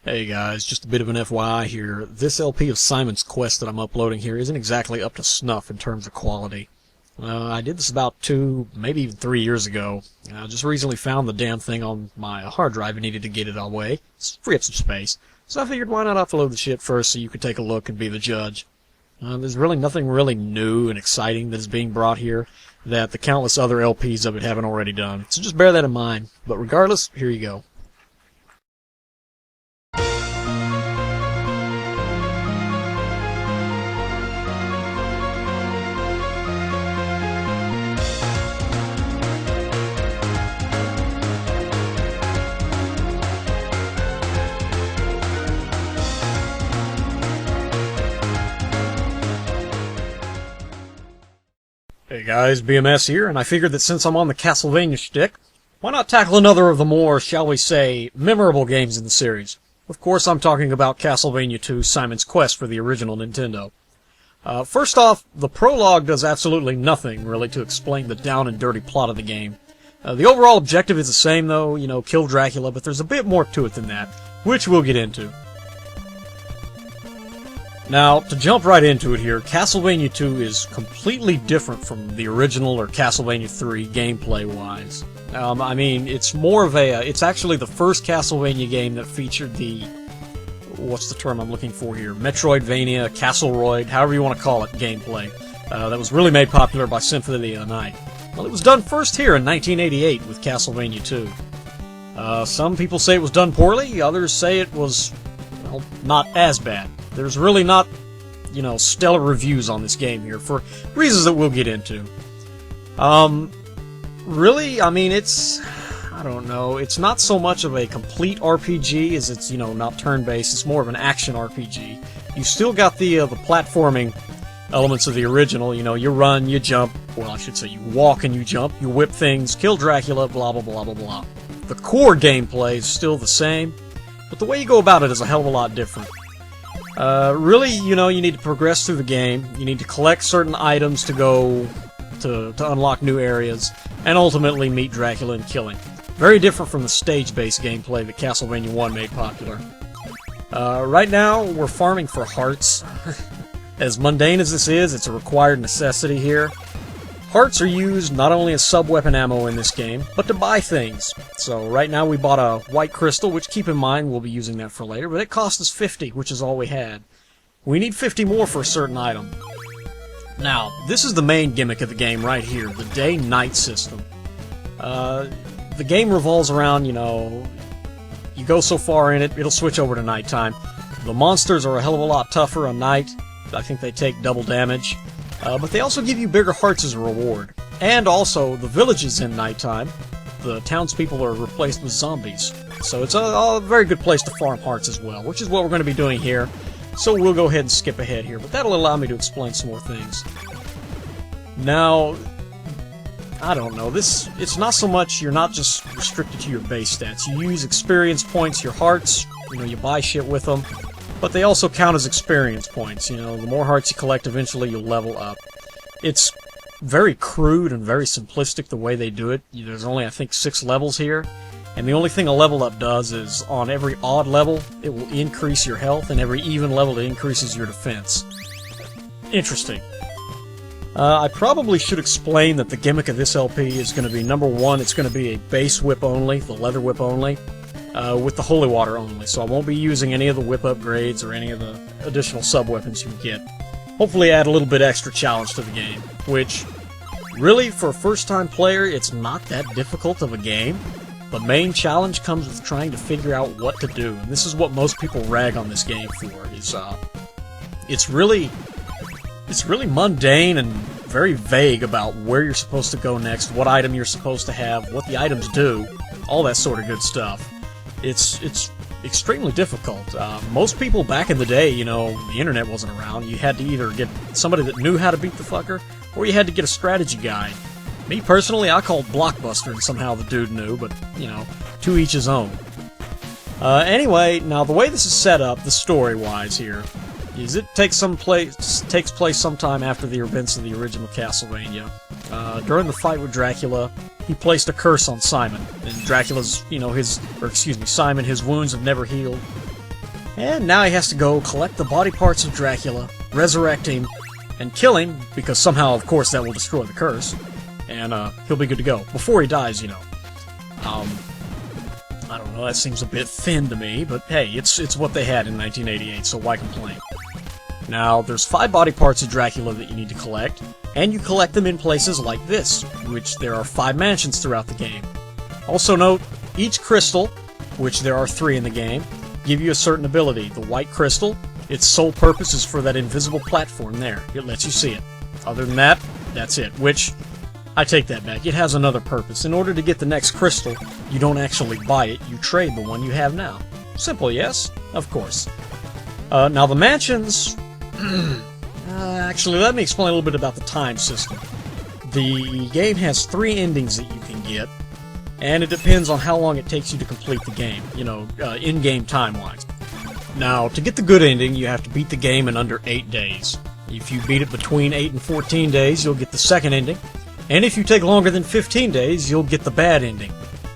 Hey guys, just a bit of an FYI here. This LP of Simon's Quest that I'm uploading here isn't exactly up to snuff in terms of quality. I did this about 2, maybe even 3 years ago. I just recently found the damn thing on my hard drive and needed to get it away. Free up some space. So I figured why not upload the shit first so you could take a look and be the judge. There's really nothing really new and exciting that is being brought here that the countless other LPs of it haven't already done. So just bear that in mind. But regardless, here you go. Hey guys, BMS here, and I figured that since I'm on the Castlevania shtick, why not tackle another of the more, shall we say, memorable games in the series? Of course, I'm talking about Castlevania II: Simon's Quest for the original Nintendo. First off, the prologue does absolutely nothing, really, to explain the down and dirty plot of the game. The overall objective is the same, though, kill Dracula, but there's a bit more to it than that, which we'll get into. Now, to jump right into it here, Castlevania II is completely different from the original or Castlevania 3 gameplay-wise. I mean, it's more of it's actually the first Castlevania game that featured the, what's the term I'm looking for here, Metroidvania, Castleroid, however you want to call it, gameplay. That was really made popular by Symphony of the Night. Well, it was done first here in 1988 with Castlevania II. Some people say it was done poorly, others say it was, well, not as bad. There's really not, stellar reviews on this game here, for reasons that we'll get into. Really, I mean, I don't know, it's not so much of a complete RPG as it's, not turn-based, it's more of an action RPG. You still got the platforming elements of the original, you run, you jump, well, I should say you walk and you jump, you whip things, kill Dracula, blah, blah, blah, blah, blah. The core gameplay is still the same, but the way you go about it is a hell of a lot different. Really, you need to progress through the game, you need to collect certain items to go to unlock new areas, and ultimately meet Dracula and kill him. Very different from the stage-based gameplay that Castlevania 1 made popular. Right now, we're farming for hearts. As mundane as this is, it's a required necessity here. Hearts are used not only as sub-weapon ammo in this game, but to buy things. So right now we bought a white crystal, which keep in mind we'll be using that for later, but it cost us 50, which is all we had. We need 50 more for a certain item. Now, this is the main gimmick of the game right here, the day-night system. The game revolves around, you go so far in it, it'll switch over to nighttime. The monsters are a hell of a lot tougher on night. I think they take double damage. But they also give you bigger hearts as a reward. And also, the villages in nighttime, the townspeople are replaced with zombies. So it's a very good place to farm hearts as well, which is what we're going to be doing here. So we'll go ahead and skip ahead here, but that'll allow me to explain some more things. Now, I don't know, it's not so much you're not just restricted to your base stats. You use experience points, your hearts, you buy shit with them. But they also count as experience points, the more hearts you collect, eventually you'll level up. It's very crude and very simplistic the way they do it. There's only, I think, 6 levels here, and the only thing a level up does is, on every odd level, it will increase your health, and every even level, it increases your defense. Interesting. I probably should explain that the gimmick of this LP is going to be, number 1, it's going to be a base whip only, the leather whip only. With the holy water only, so I won't be using any of the whip upgrades or any of the additional sub-weapons you can get. Hopefully add a little bit extra challenge to the game, which, really, for a first-time player, it's not that difficult of a game. The main challenge comes with trying to figure out what to do, and this is what most people rag on this game for, is, it's really mundane and very vague about where you're supposed to go next, what item you're supposed to have, what the items do, all that sort of good stuff. It's extremely difficult. Most people back in the day, the internet wasn't around. You had to either get somebody that knew how to beat the fucker, or you had to get a strategy guide. Me personally, I called Blockbuster, and somehow the dude knew, but, to each his own. Anyway, now the way this is set up, the story-wise here, is it takes place sometime after the events of the original Castlevania. During the fight with Dracula, he placed a curse on Simon, and Dracula's, Simon, his wounds have never healed. And now he has to go collect the body parts of Dracula, resurrect him, and kill him, because somehow, of course, that will destroy the curse. And he'll be good to go. Before he dies, you know. I don't know, that seems a bit thin to me, but hey, it's what they had in 1988, so why complain? Now, there's 5 body parts of Dracula that you need to collect, and you collect them in places like this, which there are 5 mansions throughout the game. Also note, each crystal, which there are 3 in the game, give you a certain ability. The white crystal, its sole purpose is for that invisible platform there. It lets you see it. Other than that, that's it, which, I take that back. It has another purpose. In order to get the next crystal, you don't actually buy it, you trade the one you have now. Simple, yes? Of course. Now the mansions... actually, let me explain a little bit about the time system. The game has 3 endings that you can get, and it depends on how long it takes you to complete the game, you know, in-game time-wise. Now, to get the good ending, you have to beat the game in under 8 days. If you beat it between 8 and 14 days, you'll get the second ending, and if you take longer than 15 days, you'll get the bad ending.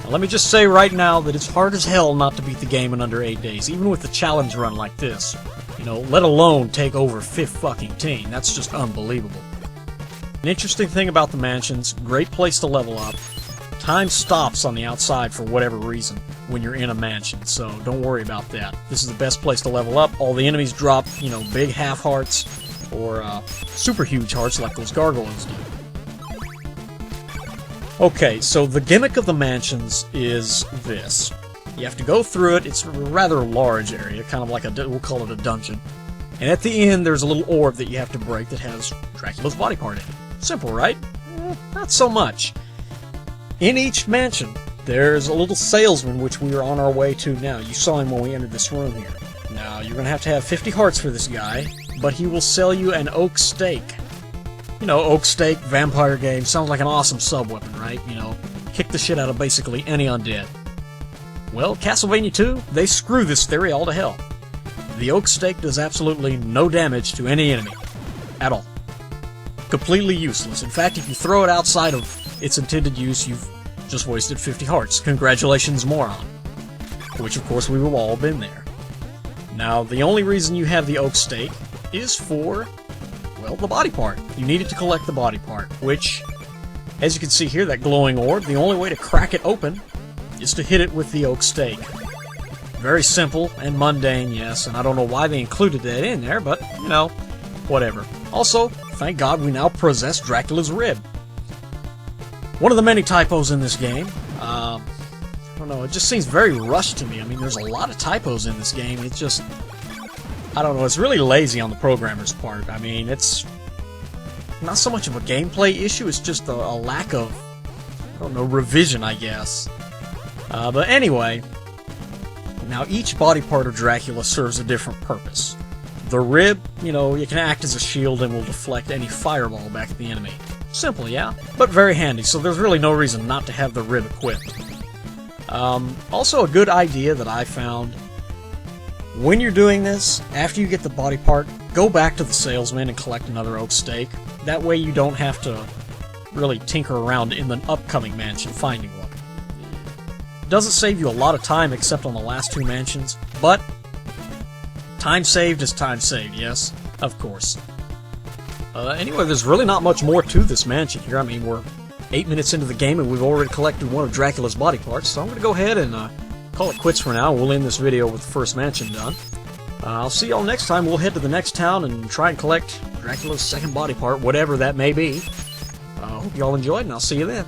Now, let me just say right now that it's hard as hell not to beat the game in under 8 days, even with a challenge run like this. You know, let alone take over 15. That's just unbelievable. An interesting thing about the mansions, great place to level up. Time stops on the outside for whatever reason when you're in a mansion, so don't worry about that. This is the best place to level up. All the enemies drop, you know, big half hearts or super huge hearts like those gargoyles do. Okay, so the gimmick of the mansions is this. You have to go through it. It's a rather large area, kind of like we'll call it a dungeon. And at the end, there's a little orb that you have to break that has Dracula's body part in it. Simple, right? Not so much. In each mansion, there's a little salesman, which we are on our way to now. You saw him when we entered this room here. Now, you're going to have 50 hearts for this guy, but he will sell you an oak stake. You know, oak stake, vampire game, sounds like an awesome sub-weapon, right? You know, kick the shit out of basically any undead. Well, Castlevania II, they screw this theory all to hell. The oak stake does absolutely no damage to any enemy. At all. Completely useless. In fact, if you throw it outside of its intended use, you've just wasted 50 hearts. Congratulations, moron. Which, of course, we've all been there. Now, the only reason you have the oak stake is for, well, the body part. You needed to collect the body part, which, as you can see here, that glowing orb, the only way to crack it open is to hit it with the oak stake. Very simple and mundane, yes, and I don't know why they included that in there, but, you know, whatever. Also, thank God we now possess Dracula's rib. One of the many typos in this game, I don't know, it just seems very rushed to me. I mean, there's a lot of typos in this game. It's just, I don't know, it's really lazy on the programmer's part. I mean, it's not so much of a gameplay issue, it's just a lack of, I don't know, revision, I guess. But anyway, now each body part of Dracula serves a different purpose. The rib, you know, it can act as a shield and will deflect any fireball back at the enemy. Simple, yeah, but very handy, so there's really no reason not to have the rib equipped. Also a good idea that I found, when you're doing this, after you get the body part, go back to the salesman and collect another oak stake. That way you don't have to really tinker around in the upcoming mansion finding one. Doesn't save you a lot of time except on the last 2 mansions, but time saved is time saved, yes? Of course. Anyway, there's really not much more to this mansion here. I mean, we're 8 minutes into the game and we've already collected one of Dracula's body parts, so I'm going to go ahead and call it quits for now. We'll end this video with the first mansion done. I'll see y'all next time. We'll head to the next town and try and collect Dracula's second body part, whatever that may be. I hope y'all enjoyed, and I'll see you then.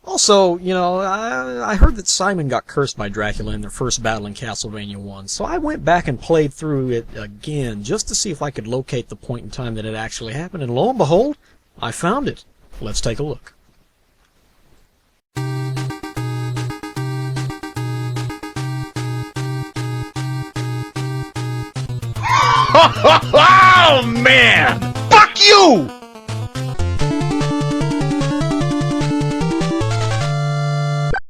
Also, you know, I heard that Simon got cursed by Dracula in their first battle in Castlevania I, so I went back and played through it again just to see if I could locate the point in time that it actually happened, and lo and behold, I found it. Let's take a look. Oh man! Fuck you!